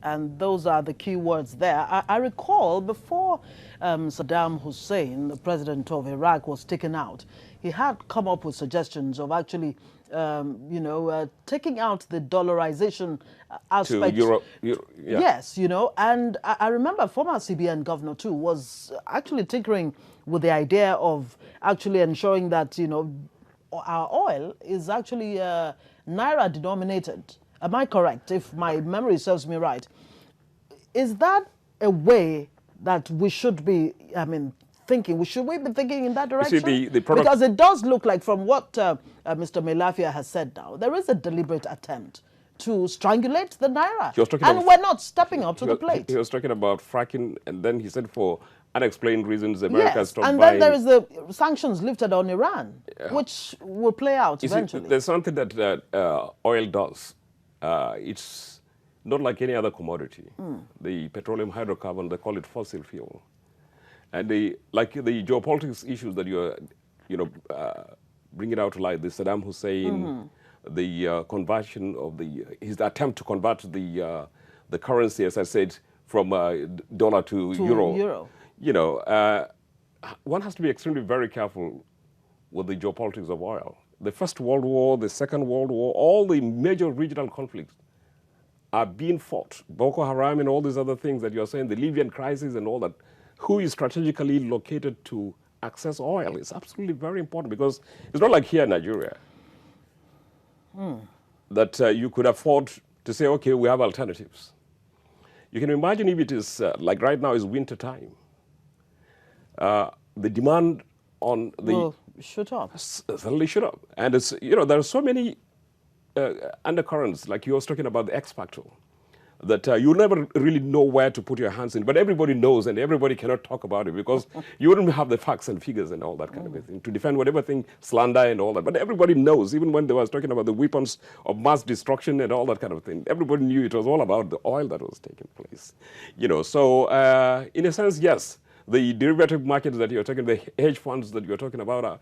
And those are the key words there. I recall before Saddam Hussein, the president of Iraq, was taken out, he had come up with suggestions of actually, taking out the dollarization aspect. To Europe, yeah. Yes, and I remember former CBN governor too was actually tinkering with the idea of actually ensuring that, our oil is actually Naira denominated. Am I correct, if my memory serves me right? Is that a way that we should be, thinking? Should we be thinking in that direction? You see, the product, because it does look like, from what Mr. Melafia has said now, there is a deliberate attempt to strangulate the Naira. And we're not stepping up to the plate. He was talking about fracking, and then he said for unexplained reasons, America stopped and buying. then there is the sanctions lifted on Iran, which will play out eventually. See, there's something that oil does. It's not like any other commodity. The petroleum hydrocarbon, they call it fossil fuel. And the geopolitics issues that you're, bringing out to light, the Saddam Hussein, the conversion of his attempt to convert the currency, as I said, from dollar to euro. One has to be extremely very careful with the geopolitics of oil. The First World War, the Second World War, all the major regional conflicts are being fought. Boko Haram and all these other things that you're saying, the Libyan crisis and all that. Who is strategically located to access oil is absolutely very important, because it's not like here in Nigeria that you could afford to say, okay, we have alternatives. You can imagine if it is, like right now is winter time, the demand on the... shoot up. Suddenly shoot up. And it's, there are so many undercurrents, like you were talking about the X factor, that you never really know where to put your hands in. But everybody knows, and everybody cannot talk about it, because you wouldn't have the facts and figures and all that kind of a thing to defend whatever thing, slander and all that. But everybody knows, even when they was talking about the weapons of mass destruction and all that kind of thing, everybody knew it was all about the oil that was taking place. So in a sense, yes, the derivative markets that you're talking, the hedge funds that you're talking about,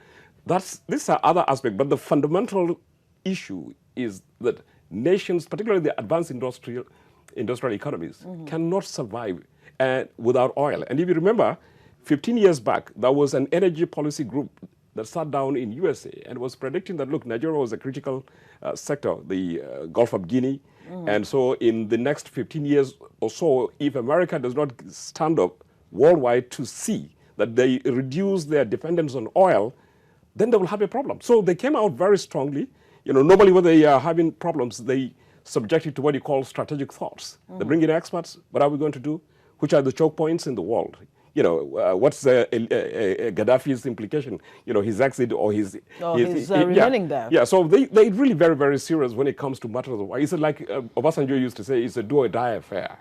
these are other aspects. But the fundamental issue is that nations, particularly the advanced industrial economies, cannot survive without oil. And if you remember, 15 years back, there was an energy policy group that sat down in USA and was predicting that, look, Nigeria was a critical sector, the Gulf of Guinea. And so in the next 15 years or so, if America does not stand up worldwide to see that they reduce their dependence on oil, then they will have a problem. So they came out very strongly. Normally when they are having problems, they subject it to what you call strategic thoughts. They bring in experts. What are we going to do? Which are the choke points in the world? What's Gaddafi's implication? His exit or his remaining there. Yeah, so they're really very, very serious when it comes to matters of oil. It's like Obasanjo used to say, it's a do or die affair.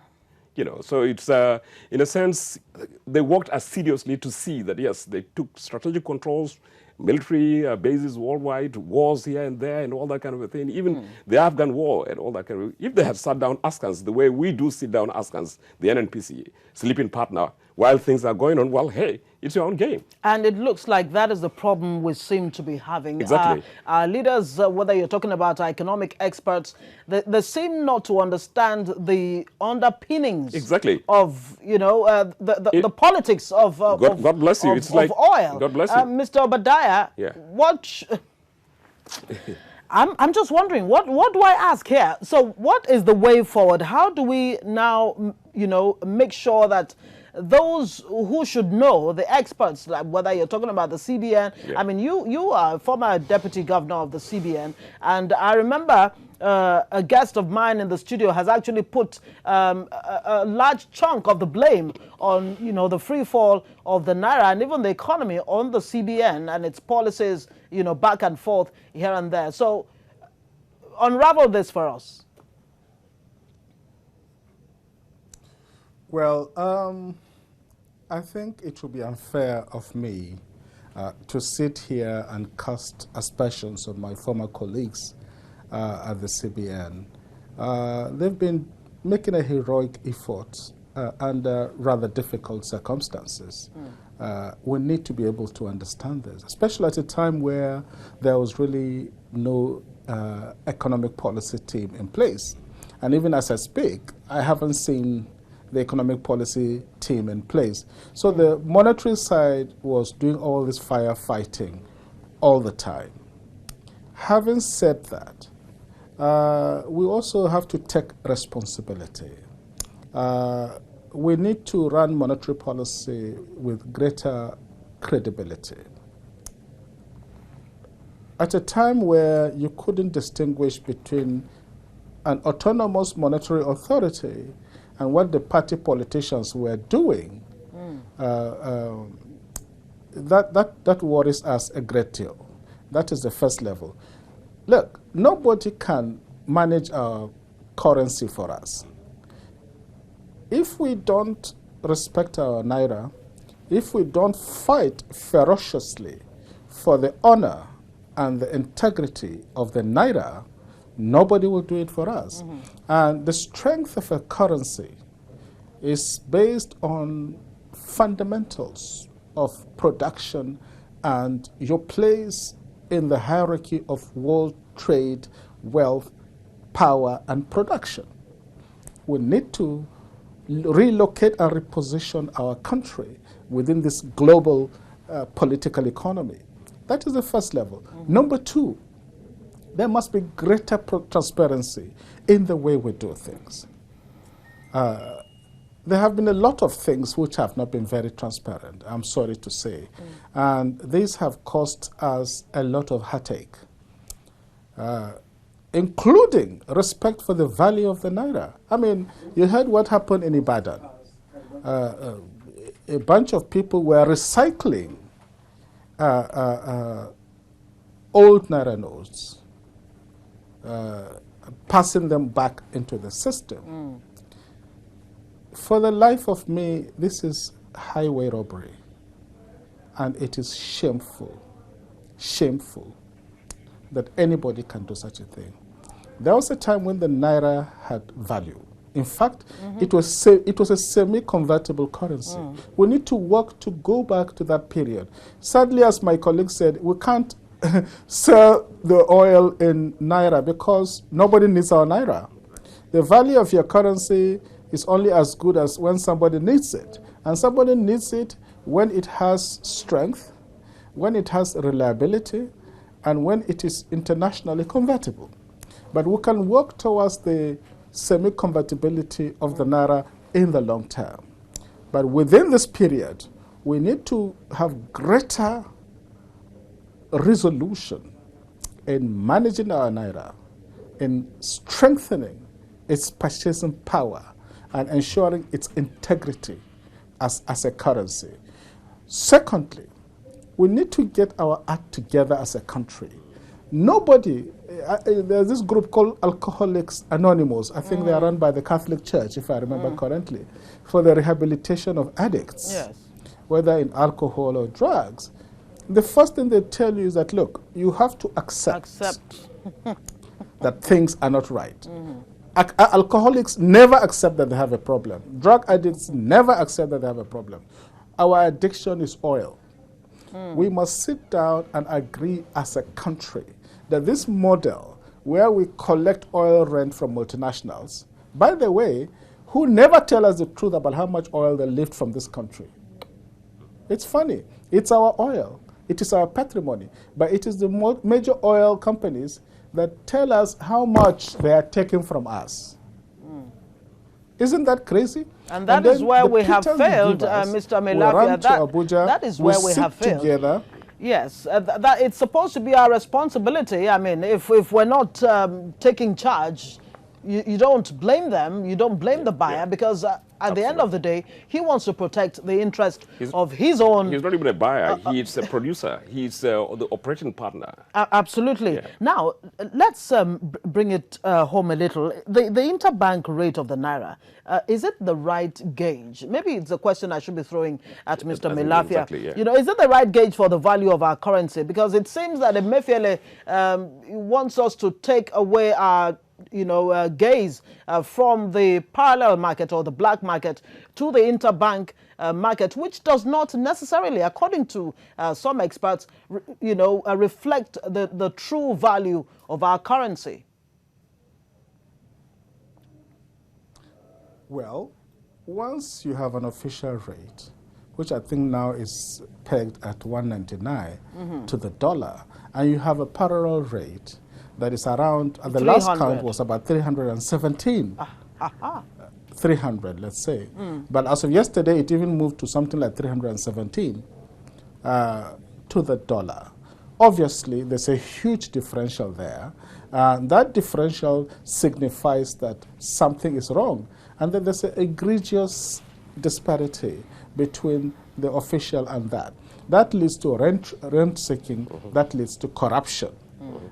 So it's, in a sense, they worked assiduously to see that, yes, they took strategic controls, military bases worldwide, wars here and there, and all that kind of a thing. Even the Afghan war and all that kind of. If they had sat down askance the way we do sit down askance, the NNPC, sleeping partner, while things are going on, well, hey, it's your own game. And it looks like that is the problem we seem to be having. Exactly. Our leaders, whether you're talking about economic experts, they seem not to understand the underpinnings exactly. of, the politics of God bless you. It's like oil. God bless you. Mr. Obadiah, what... I'm just wondering, what do I ask here? So what is the way forward? How do we now, make sure that those who should know, the experts, like whether you're talking about the CBN, I mean, you are a former deputy governor of the CBN, and I remember a guest of mine in the studio has actually put a large chunk of the blame on, the free fall of the Naira and even the economy on the CBN and its policies, back and forth here and there. So unravel this for us. Well, I think it would be unfair of me to sit here and cast aspersions on my former colleagues at the CBN. They've been making a heroic effort under rather difficult circumstances. We need to be able to understand this, especially at a time where there was really no economic policy team in place. And even as I speak, I haven't seen the economic policy team in place. So the monetary side was doing all this firefighting all the time. Having said that, we also have to take responsibility. We need to run monetary policy with greater credibility. At a time where you couldn't distinguish between an autonomous monetary authority and what the party politicians were doing, that worries us a great deal. That is the first level. Look, nobody can manage our currency for us. If we don't respect our Naira, if we don't fight ferociously for the honor and the integrity of the Naira, nobody will do it for us. And the strength of a currency is based on fundamentals of production and your place in the hierarchy of world trade, wealth, power, and production. We need to relocate and reposition our country within this global political economy. That is the first level. Number two, there must be greater transparency in the way we do things. There have been a lot of things which have not been very transparent, I'm sorry to say. And these have caused us a lot of heartache, including respect for the value of the Naira. I mean, you heard what happened in Ibadan. A bunch of people were recycling old Naira notes, passing them back into the system. For the life of me, this is highway robbery, and it is shameful, shameful that anybody can do such a thing. There was a time when the Naira had value. In fact, it was a semi-convertible currency. We need to work to go back to that period. Sadly, as my colleague said, we can't sell the oil in Naira because nobody needs our Naira. The value of your currency is only as good as when somebody needs it. And somebody needs it when it has strength, when it has reliability, and when it is internationally convertible. But we can work towards the semi-convertibility of the Naira in the long term. But within this period, we need to have greater resolution in managing our Naira, in strengthening its purchasing power, and ensuring its integrity as a currency. Secondly, we need to get our act together as a country. Nobody, there's this group called Alcoholics Anonymous. I think they are run by the Catholic Church, if I remember correctly, for the rehabilitation of addicts, whether in alcohol or drugs. The first thing they tell you is that, look, you have to accept. That things are not right. Alcoholics never accept that they have a problem. Drug addicts never accept that they have a problem. Our addiction is oil. We must sit down and agree as a country that this model where we collect oil rent from multinationals, by the way, who never tell us the truth about how much oil they lift from this country. It's funny. It's our oil. It is our patrimony. But it is the major oil companies that tell us how much they are taking from us. Isn't that crazy? And that is where we have failed, Mr. Melafia. That is where we have failed. Together. Yes, that it's supposed to be our responsibility. I mean, if we're not taking charge, you don't blame them. You don't blame the buyer because at the end of the day, he wants to protect the interest of his own. He's not even a buyer. He's a producer. He's the operating partner. Absolutely. Yeah. Now, let's bring it home a little. The interbank rate of the Naira, is it the right gauge? Maybe it's a question I should be throwing at Mr. Melafia. Exactly, yeah. You know, is it the right gauge for the value of our currency? Because it seems that Emefiele wants us to take away our gaze from the parallel market or the black market to the interbank market, which does not necessarily, according to some experts, reflect the true value of our currency. Well, once you have an official rate, which I think now is pegged at 199 to the dollar, and you have a parallel rate that is around, at the last count was about 317. 300, let's say. But as of yesterday, it even moved to something like 317 to the dollar. Obviously, there's a huge differential there. That differential signifies that something is wrong. And then there's an egregious disparity between the official and that. That leads to rent seeking, that leads to corruption.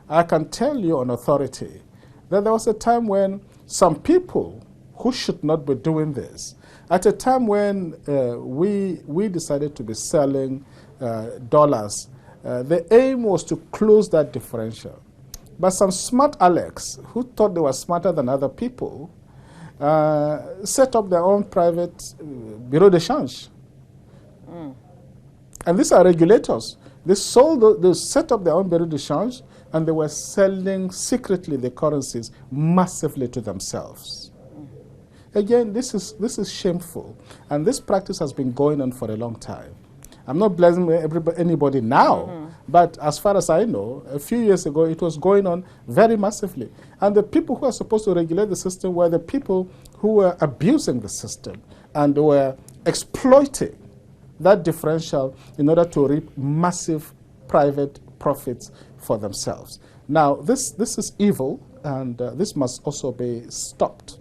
I can tell you on authority that there was a time when some people who should not be doing this, at a time when we decided to be selling dollars, the aim was to close that differential. But some smart Alex, who thought they were smarter than other people, set up their own private bureau de change. And these are regulators. They set up their own bureau de change, and they were selling secretly the currencies massively to themselves. Again, this is shameful, and this practice has been going on for a long time. I'm not blaming anybody now, but as far as I know, a few years ago, it was going on very massively. And the people who are supposed to regulate the system were the people who were abusing the system and were exploiting that differential in order to reap massive private profits for themselves. Now, this is evil, and this must also be stopped.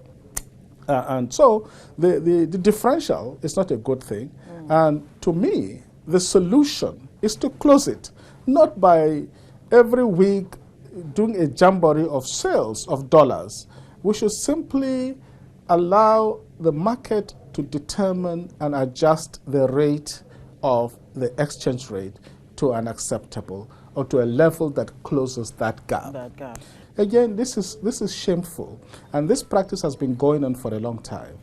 And so the differential is not a good thing. And to me, the solution is to close it, not by every week doing a jamboree of sales of dollars. We should simply allow the market to determine and adjust the rate of the exchange rate to an acceptable or to a level that closes that gap. Again, this is shameful, and this practice has been going on for a long time.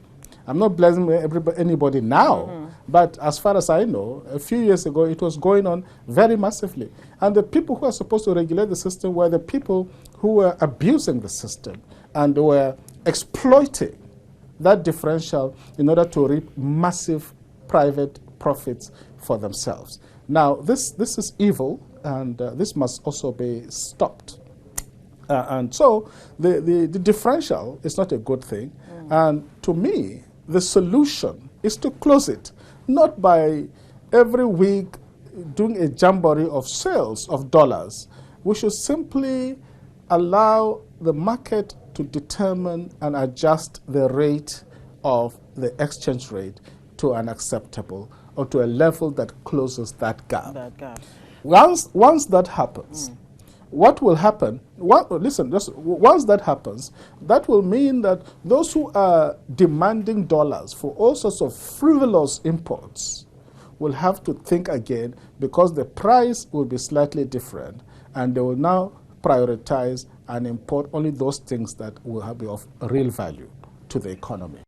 I'm not blaming anybody now, but as far as I know, a few years ago, it was going on very massively. And the people who are supposed to regulate the system were the people who were abusing the system and were exploiting that differential in order to reap massive private profits for themselves. Now, this is evil, and this must also be stopped. And so the differential is not a good thing. And to me, the solution is to close it, not by every week doing a jamboree of sales of dollars. We should simply allow the market to determine and adjust the rate of the exchange rate to an acceptable or to a level that closes that gap. Once that happens, what will happen? Once that happens, that will mean that those who are demanding dollars for all sorts of frivolous imports will have to think again, because the price will be slightly different, and they will now prioritize and import only those things that will be of real value to the economy.